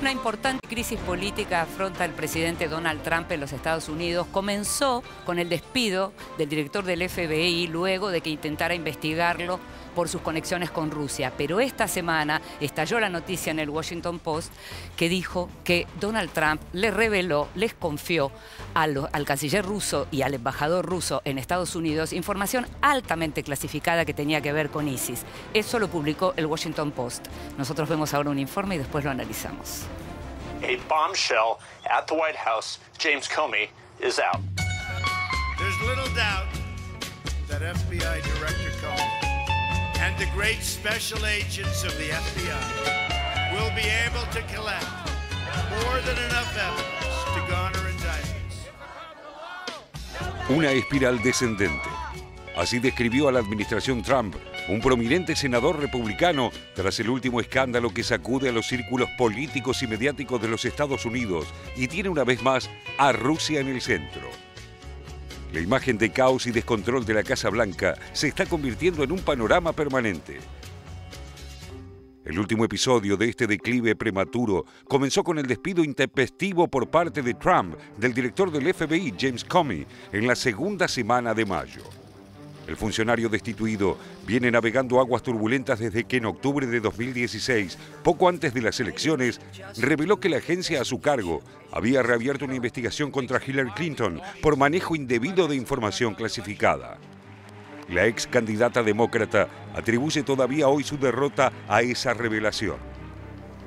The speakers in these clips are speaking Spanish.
Una importante crisis política afronta el presidente Donald Trump en los Estados Unidos. Comenzó con el despido del director del FBI luego de que intentara investigarlo por sus conexiones con Rusia. Pero esta semana estalló la noticia en el Washington Post que dijo que Donald Trump les reveló, les confió al canciller ruso y al embajador ruso en Estados Unidos información altamente clasificada que tenía que ver con ISIS. Eso lo publicó el Washington Post. Nosotros vemos ahora un informe y después lo analizamos. A bombshell at the White House. James Comey is out. There's little doubt that FBI Director Comey and the great special agents of the FBI will be able to collect more than enough evidence to garner indictments. Una espiral descendente. Así describió a la administración Trump un prominente senador republicano tras el último escándalo que sacude a los círculos políticos y mediáticos de los Estados Unidos y tiene una vez más a Rusia en el centro. La imagen de caos y descontrol de la Casa Blanca se está convirtiendo en un panorama permanente. El último episodio de este declive prematuro comenzó con el despido intempestivo por parte de Trump del director del FBI, James Comey, en la segunda semana de mayo. El funcionario destituido viene navegando aguas turbulentas desde que en octubre de 2016, poco antes de las elecciones, reveló que la agencia a su cargo había reabierto una investigación contra Hillary Clinton por manejo indebido de información clasificada. La ex candidata demócrata atribuye todavía hoy su derrota a esa revelación.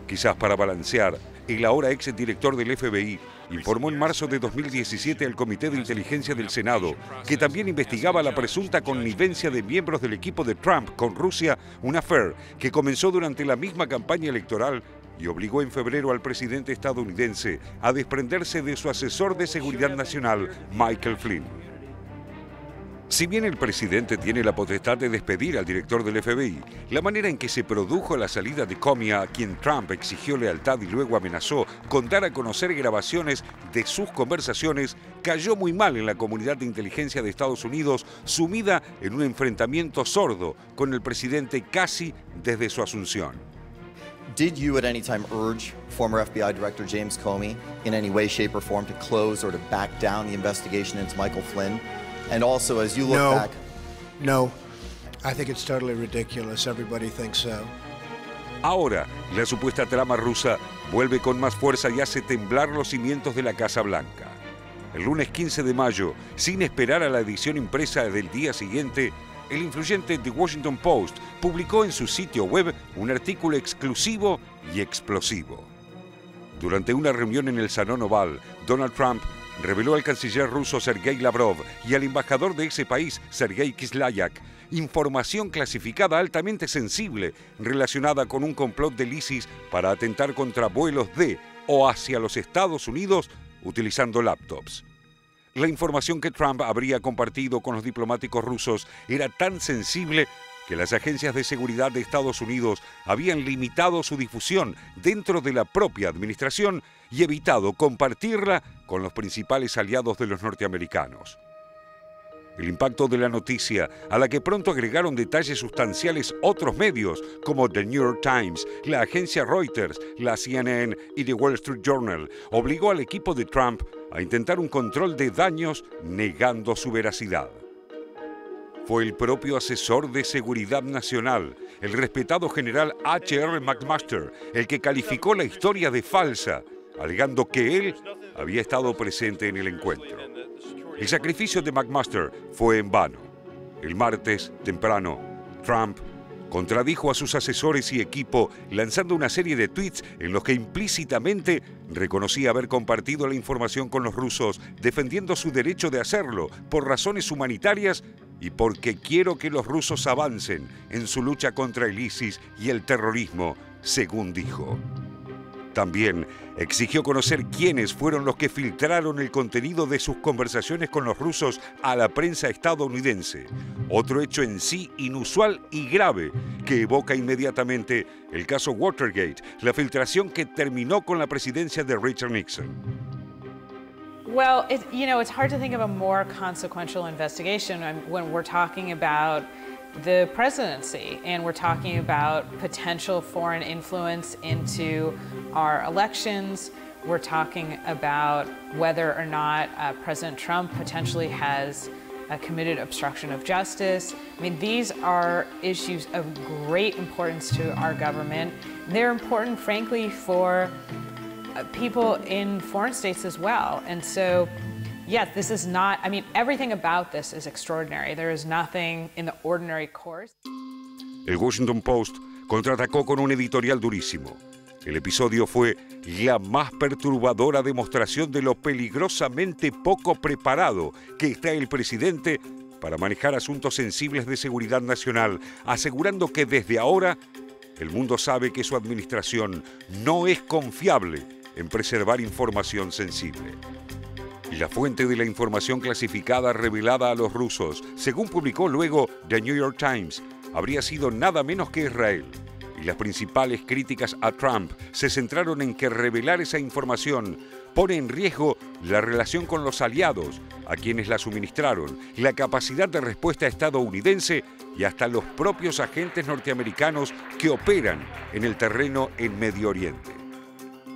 Quizás para balancear, el ahora ex director del FBI informó en marzo de 2017 al Comité de Inteligencia del Senado que también investigaba la presunta connivencia de miembros del equipo de Trump con Rusia, un affair que comenzó durante la misma campaña electoral y obligó en febrero al presidente estadounidense a desprenderse de su asesor de seguridad nacional, Michael Flynn. Si bien el presidente tiene la potestad de despedir al director del FBI, la manera en que se produjo la salida de Comey, a quien Trump exigió lealtad y luego amenazó con dar a conocer grabaciones de sus conversaciones, cayó muy mal en la comunidad de inteligencia de Estados Unidos, sumida en un enfrentamiento sordo con el presidente casi desde su asunción. Did you at any time urge former FBI Director James Comey in any way, shape, or form to close or to back down the investigation into Michael Flynn? And also, as you look back... No. I think it's totally ridiculous. Everybody thinks so. Ahora, la supuesta trama rusa vuelve con más fuerza y hace temblar los cimientos de la Casa Blanca. El lunes 15 de mayo, sin esperar a la edición impresa del día siguiente, el influyente The Washington Post publicó en su sitio web un artículo exclusivo y explosivo. Durante una reunión en el Salón Oval, Donald Trump reveló al canciller ruso Sergei Lavrov y al embajador de ese país, Sergei Kislyak, información clasificada altamente sensible relacionada con un complot del ISIS para atentar contra vuelos de o hacia los Estados Unidos utilizando laptops. La información que Trump habría compartido con los diplomáticos rusos era tan sensible que las agencias de seguridad de Estados Unidos habían limitado su difusión dentro de la propia administración y evitado compartirla con los principales aliados de los norteamericanos. El impacto de la noticia, a la que pronto agregaron detalles sustanciales otros medios como The New York Times, la agencia Reuters, la CNN y The Wall Street Journal, obligó al equipo de Trump a intentar un control de daños negando su veracidad. Fue el propio asesor de seguridad nacional, el respetado general H.R. McMaster, el que calificó la historia de falsa, alegando que él había estado presente en el encuentro. El sacrificio de McMaster fue en vano. El martes, temprano, Trump contradijo a sus asesores y equipo lanzando una serie de tweets en los que implícitamente reconocía haber compartido la información con los rusos, defendiendo su derecho de hacerlo por razones humanitarias y porque quiero que los rusos avancen en su lucha contra el ISIS y el terrorismo, según dijo. También exigió conocer quiénes fueron los que filtraron el contenido de sus conversaciones con los rusos a la prensa estadounidense. Otro hecho en sí inusual y grave que evoca inmediatamente el caso Watergate, la filtración que terminó con la presidencia de Richard Nixon. Well, it's hard to think of a more consequential investigation when we're talking about the presidency, and we're talking about potential foreign influence into our elections. We're talking about whether or not President Trump potentially has committed obstruction of justice. I mean, these are issues of great importance to our government. They're important, frankly, for people in foreign states as well. And so, yes, this is not, I mean, everything about this is extraordinary. There is nothing in the ordinary course. El Washington Post contraatacó con un editorial durísimo. El episodio fue la más perturbadora demostración de lo peligrosamente poco preparado que está el presidente para manejar asuntos sensibles de seguridad nacional, asegurando que desde ahora el mundo sabe que su administración no es confiable en preservar información sensible. Y la fuente de la información clasificada revelada a los rusos, según publicó luego The New York Times, habría sido nada menos que Israel. Y las principales críticas a Trump se centraron en que revelar esa información pone en riesgo la relación con los aliados, a quienes la suministraron, la capacidad de respuesta estadounidense y hasta los propios agentes norteamericanos que operan en el terreno en Medio Oriente.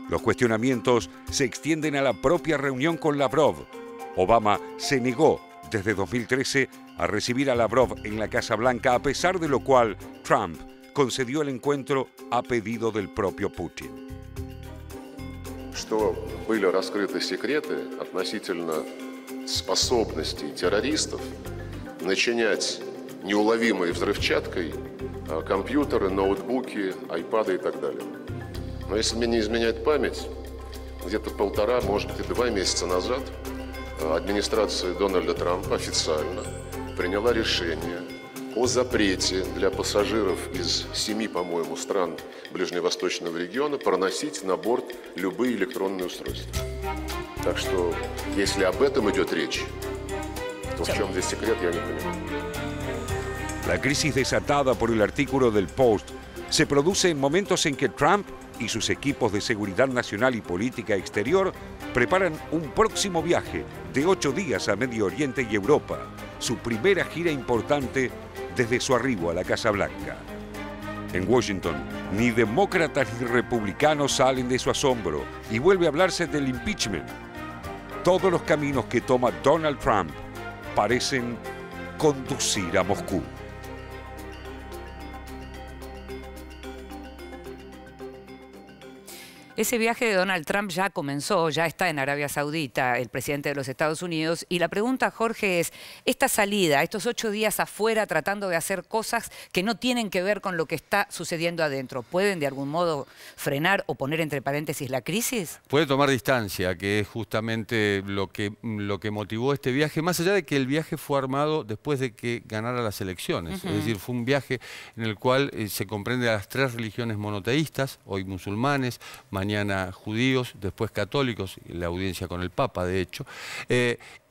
Los cuestionamientos se extienden a la propia reunión con Lavrov. Obama se negó desde 2013 a recibir a Lavrov en la Casa Blanca, a pesar de lo cual Trump concedió el encuentro a pedido del propio Putin. Что были раскрыты секреты относительно способностей террористов начинять неуловимой взрывчаткой компьютеры, ноутбуки, айпады и так далее. Но если мне не изменяет память, где-то 1,5, может быть, и 2 месяца назад администрация Дональда Трампа официально приняла решение о запрете для пассажиров из 7, по-моему, стран Ближневосточного региона проносить на борт любые электронные устройства. Так что, если об этом идет речь, то в чем здесь секрет, я не понимаю. La crisis desatada por el artículo del Post se produce en momentos en que Trump y sus equipos de seguridad nacional y política exterior preparan un próximo viaje de 8 días a Medio Oriente y Europa, su primera gira importante desde su arribo a la Casa Blanca. En Washington, ni demócratas ni republicanos salen de su asombro y vuelve a hablarse del impeachment. Todos los caminos que toma Donald Trump parecen conducir a Moscú. Ese viaje de Donald Trump ya comenzó, ya está en Arabia Saudita, el presidente de los Estados Unidos. Y la pregunta, Jorge, es, esta salida, estos 8 días afuera tratando de hacer cosas que no tienen que ver con lo que está sucediendo adentro, ¿pueden de algún modo frenar o poner entre paréntesis la crisis? Puede tomar distancia, que es justamente lo que motivó este viaje, más allá de que el viaje fue armado después de que ganara las elecciones. Es decir, fue un viaje en el cual se comprende a las 3 religiones monoteístas, hoy musulmanes, mañana judíos, después católicos, la audiencia con el Papa, de hecho.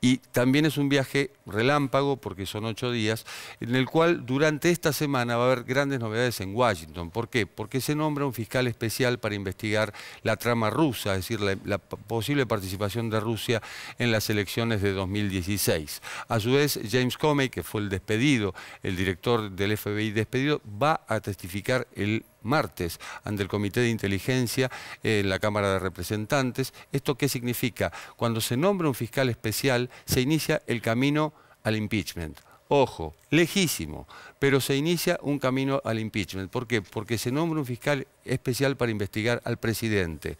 Y también es un viaje relámpago, porque son 8 días, en el cual durante esta semana va a haber grandes novedades en Washington. ¿Por qué? Porque se nombra un fiscal especial para investigar la trama rusa, es decir, la posible participación de Rusia en las elecciones de 2016. A su vez, James Comey, que fue el despedido, el director del FBI despedido, va a testificar el martes ante el Comité de Inteligencia en la Cámara de Representantes. ¿Esto qué significa? Cuando se nombra un fiscal especial, se inicia el camino al impeachment. Ojo, lejísimo, pero se inicia un camino al impeachment. ¿Por qué? Porque se nombra un fiscal especial para investigar al presidente.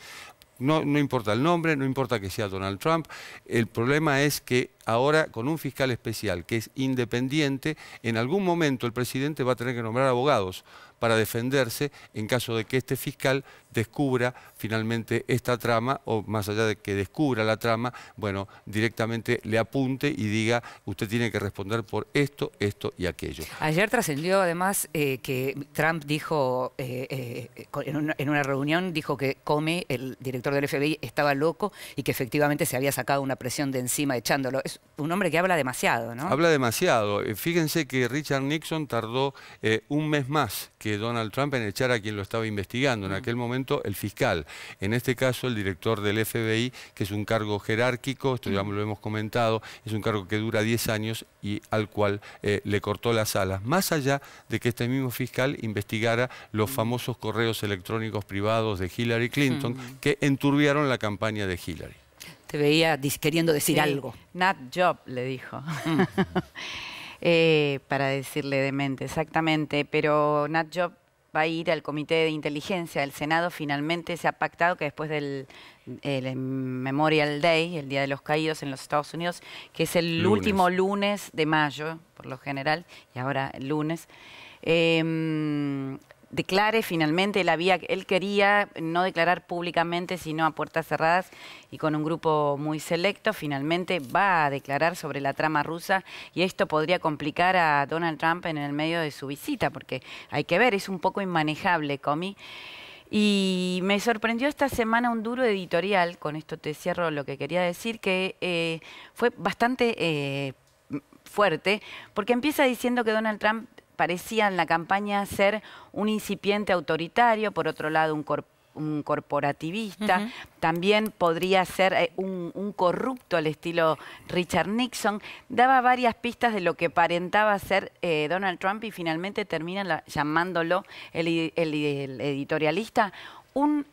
No importa el nombre, no importa que sea Donald Trump. El problema es que ahora, con un fiscal especial que es independiente, en algún momento el presidente va a tener que nombrar abogados para defenderse en caso de que este fiscal descubra finalmente esta trama, o más allá de que descubra la trama, bueno, directamente le apunte y diga, usted tiene que responder por esto, esto y aquello. Ayer trascendió además que Trump dijo, en una reunión, dijo que Comey, el director del FBI, estaba loco y que efectivamente se había sacado una presión de encima echándolo. Es un hombre que habla demasiado, ¿no? Habla demasiado. Fíjense que Richard Nixon tardó un mes más que Donald Trump en echar a quien lo estaba investigando. En aquel momento el fiscal, en este caso el director del FBI, que es un cargo jerárquico, esto ya lo hemos comentado, es un cargo que dura 10 años y al cual le cortó las alas, más allá de que este mismo fiscal investigara los famosos correos electrónicos privados de Hillary Clinton que enturbiaron la campaña de Hillary. Te veía queriendo decir algo. Nut job, le dijo. Para decirle demente, exactamente. Pero Nut job va a ir al Comité de Inteligencia del Senado. Finalmente se ha pactado que después del Memorial Day, el Día de los Caídos en los Estados Unidos, que es el último lunes de mayo, por lo general, y ahora el lunes, declare finalmente, él quería no declarar públicamente, sino a puertas cerradas y con un grupo muy selecto, finalmente va a declarar sobre la trama rusa, y esto podría complicar a Donald Trump en el medio de su visita, porque hay que ver, es un poco inmanejable, Comey. Y me sorprendió esta semana un duro editorial, con esto te cierro lo que quería decir, que fue bastante fuerte, porque empieza diciendo que Donald Trump parecía en la campaña ser un incipiente autoritario, por otro lado un corporativista, también podría ser un corrupto al estilo Richard Nixon. Daba varias pistas de lo que aparentaba ser Donald Trump y finalmente termina llamándolo el editorialista un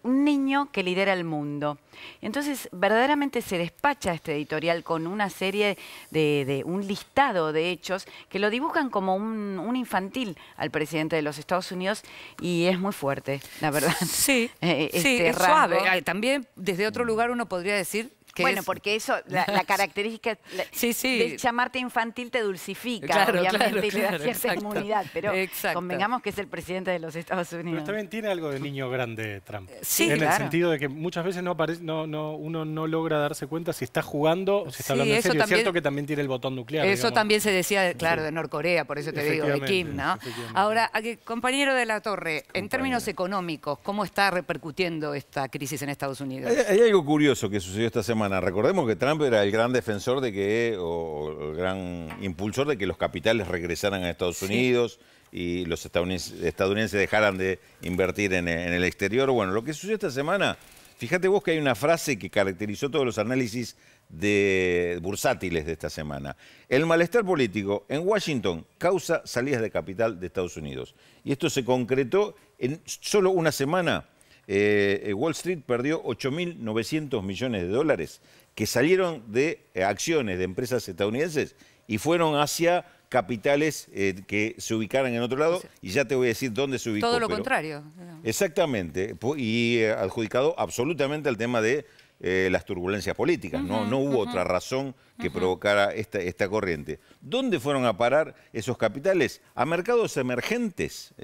niño que lidera el mundo. Entonces, verdaderamente se despacha este editorial con una serie de un listado de hechos que lo dibujan como un infantil al presidente de los Estados Unidos, y es muy fuerte, la verdad. Sí, es suave. También desde otro lugar uno podría decir que bueno, porque eso, la característica de llamarte infantil te dulcifica, obviamente, y le da cierta inmunidad, pero convengamos que es el presidente de los Estados Unidos. Pero también tiene algo de niño grande Trump. Sí, en el sentido de que muchas veces uno no logra darse cuenta si está jugando o si está hablando en serio. También, es cierto que también tiene el botón nuclear. Eso también se decía, claro, de Norcorea, por eso te digo, de Kim, ¿no? Ahora, compañero de la Torre, en términos económicos, ¿cómo está repercutiendo esta crisis en Estados Unidos? Hay algo curioso que sucedió esta semana. Recordemos que Trump era el gran defensor de que, o el gran impulsor de que los capitales regresaran a Estados Unidos y los estadounidenses dejaran de invertir en el exterior. Bueno, lo que sucedió esta semana, fíjate vos que hay una frase que caracterizó todos los análisis bursátiles de esta semana. El malestar político en Washington causa salidas de capital de Estados Unidos. Y esto se concretó en solo una semana. Wall Street perdió 8.900 millones de dólares que salieron de acciones de empresas estadounidenses y fueron hacia capitales que se ubicaran en otro lado, y ya te voy a decir dónde se ubicó. Todo lo contrario. Exactamente, y adjudicado absolutamente al tema de las turbulencias políticas. No hubo otra razón que provocara esta corriente. ¿Dónde fueron a parar esos capitales? A mercados emergentes.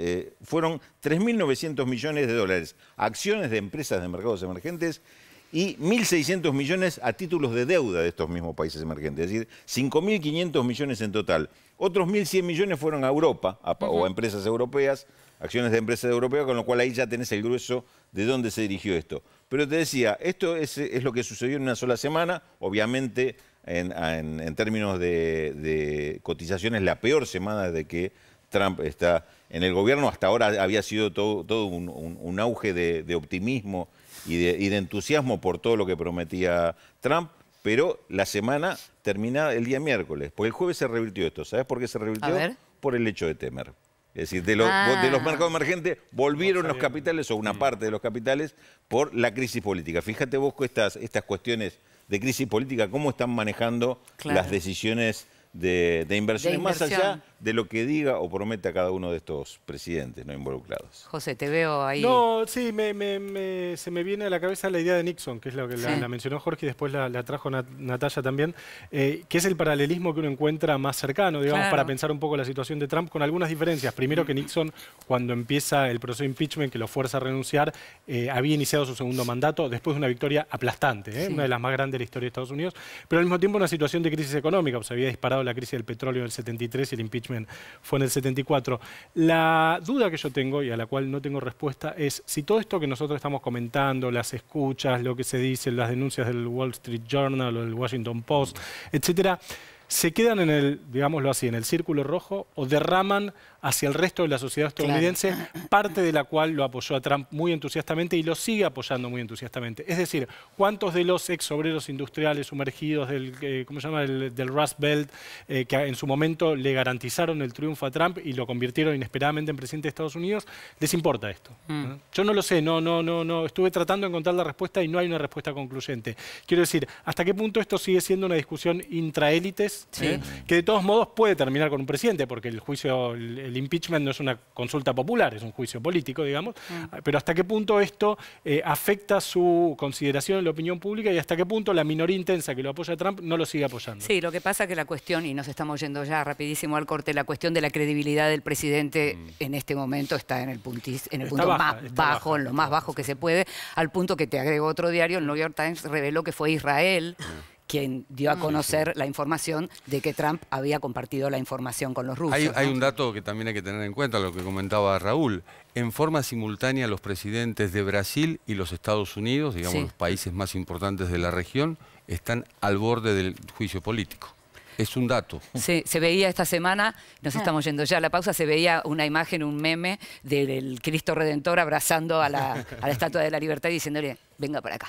Fueron 3.900 millones de dólares a acciones de empresas de mercados emergentes y 1.600 millones a títulos de deuda de estos mismos países emergentes. Es decir, 5.500 millones en total. Otros 1.100 millones fueron a Europa o a empresas europeas, acciones de empresas europeas, con lo cual ahí ya tenés el grueso de dónde se dirigió esto. Pero te decía, esto es lo que sucedió en una sola semana. Obviamente, en términos de cotizaciones, la peor semana desde que Trump está en el gobierno. Hasta ahora había sido todo un auge de optimismo y de entusiasmo por todo lo que prometía Trump. Pero la semana termina el día miércoles, porque el jueves se revirtió esto. ¿Sabes por qué se revirtió? Por el hecho de temer. Es decir, de los mercados emergentes volvieron los capitales, o una parte de los capitales, por la crisis política. Fíjate vos que estas cuestiones de crisis política, cómo están manejando las decisiones de inversiones, más allá de lo que diga o prometa cada uno de estos presidentes no involucrados. José, te veo ahí. No, sí, se me viene a la cabeza la idea de Nixon, que es lo que la mencionó Jorge y después la trajo Natalia también, que es el paralelismo que uno encuentra más cercano, digamos, para pensar un poco la situación de Trump, con algunas diferencias. Primero, que Nixon, cuando empieza el proceso de impeachment que lo fuerza a renunciar, había iniciado su segundo mandato después de una victoria aplastante, una de las más grandes de la historia de Estados Unidos, pero al mismo tiempo una situación de crisis económica. Se había disparado la crisis del petróleo en el 73 y el impeachment fue en el 74. La duda que yo tengo, y a la cual no tengo respuesta, es si todo esto que nosotros estamos comentando, las escuchas, lo que se dice, las denuncias del Wall Street Journal o del Washington Post, etcétera, se quedan en el, digámoslo así, en el círculo rojo, o derraman hacia el resto de la sociedad estadounidense, parte de la cual lo apoyó a Trump muy entusiastamente y lo sigue apoyando muy entusiastamente. Es decir, ¿cuántos de los ex obreros industriales sumergidos del, ¿cómo se llama? Del Rust Belt, que en su momento le garantizaron el triunfo a Trump y lo convirtieron inesperadamente en presidente de Estados Unidos, les importa esto? Yo no lo sé, no, estuve tratando de encontrar la respuesta y no hay una respuesta concluyente. Quiero decir, ¿hasta qué punto esto sigue siendo una discusión intraélites? Que de todos modos puede terminar con un presidente, porque el juicio, el impeachment no es una consulta popular, es un juicio político, digamos, pero hasta qué punto esto afecta su consideración en la opinión pública y hasta qué punto la minoría intensa que lo apoya a Trump no lo sigue apoyando. Sí, lo que pasa es que la cuestión, y nos estamos yendo ya rapidísimo al corte, la cuestión de la credibilidad del presidente en este momento está en el punto más bajo, en lo más bajo que se puede, al punto que te agrego otro diario, el New York Times reveló que fue Israel quien dio a conocer la información de que Trump había compartido la información con los rusos. Hay un dato que también hay que tener en cuenta, lo que comentaba Raúl. En forma simultánea, los presidentes de Brasil y los Estados Unidos, digamos los países más importantes de la región, están al borde del juicio político. Es un dato. Se veía esta semana, nos estamos yendo ya a la pausa, se veía una imagen, un meme del Cristo Redentor abrazando a la Estatua de la Libertad y diciéndole, venga para acá.